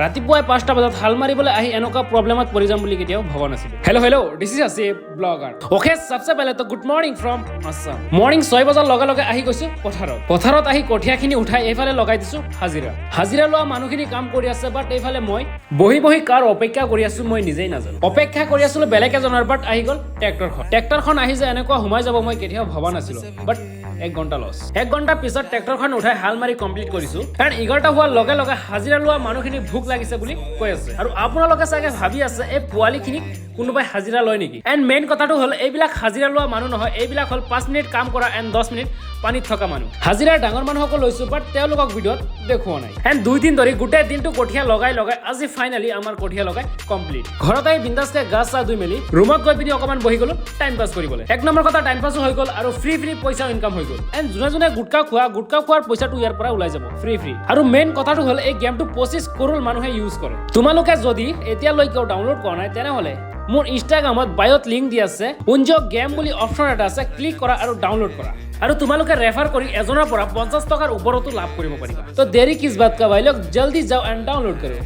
ৰাতিপুৱাই 5টা বজাত হাল মাৰিবলৈ আহি এনেকুৱা প্ৰব্লেমত পৰি যাম বুলি কেতিয়াও ভবা নাছিলো। Hello' this is Asif blogger. Okay সবচে পহলে তো good morning from Assam. Morning 6 বজাৰ লগে লগে আহি গৈছো পথাৰত আহি কঠীয়াখিনি উঠাই এইফালে লগাই দিছো হাজিৰা লোৱা মানুহখিনি কাম কৰি আছে, বাট এইফালে মই বহি কাৰ অপেক্ষা কৰি আছো মই নিজেই নাজানো। অপেক্ষা কৰি আছিলো বেলেগ এজনৰ, বাট আহি গ'ল ট্ৰেক্টৰখন আহি যে এনেকুৱা সোমাই যাব মই কেতিয়াও ভবা নাছিলো, বাট 1 ঘণ্টা লছ। 1 ঘণ্টা পিছত ট্ৰেক্টৰখন উঠাই হাল মাৰি কমপ্লিট কৰিছো, কাৰণ 11টা হোৱাৰ লগে লগে হাজিৰা লোৱা মানুহখিনি ভোক লাগিছে বুলি কৈ আছে। আৰু আপোনালোকে চাগে ভাবি আছে এই পোৱালিখিনিক কোনোবাই হাজিৰা লয় নেকি। এণ্ড মেইন কথাটো হ'ল এইবিলাক হাজিৰা লোৱা মানুহ নহয়, এইবিলাক হ'ল 5 মিনিট কাম কৰা এণ্ড 10 মিনিট পানীত থকা মানুহ। হাজিৰাৰ ডাঙৰ মানুহকো লৈছো, বাট তেওঁলোকক ভিডিঅ'ত দেখুওৱা নাই। এণ্ড 2 দিন ধৰি গোটেই দিনটো কঠীয়া লগাই আজি ফাইনেলি আমাৰ কঠীয়া লগাই কমপ্লিট। ঘৰত আহি বিন্দাছকে গা চা ধুই মেলি ৰুমত গৈ পিনি অকণমান বহি গ'লো টাইম পাছ কৰিবলৈ। 1 নম্বৰ কথা টাইম পাছো হৈ গ'ল আৰু ফ্ৰী পইচা ইনকাম হৈ গ'ল। এণ্ড যোনে গুটকা খোৱাৰ পইচাটো ইয়াৰ পৰা ওলাই যাব ফ্ৰী। আৰু মেইন কথাটো হ'ল এই গেমটো 25 কৰোৰ মানুহে ইউজ কৰে। তোমালোকে যদি এতিয়ালৈকেও ডাউনলোড কৰা নাই তেনেহ'লে মোৰ ইনষ্টাগ্ৰামত বায়'ত লিংক দি আছে, উঞ্জক গেম বুলি অপশ্যন এটা আছে, ক্লিক কৰা আৰু ডাউনলোড কৰা। আৰু তোমালোকে ৰেফাৰ কৰি এজনৰ পৰা 50 টকাৰ ওপৰতো লাভ কৰিব পাৰিবা। তো দেৰি কিছ বাত কা ভাই লোগ, জলদি যাও এণ্ড ডাউনলোড কৰক।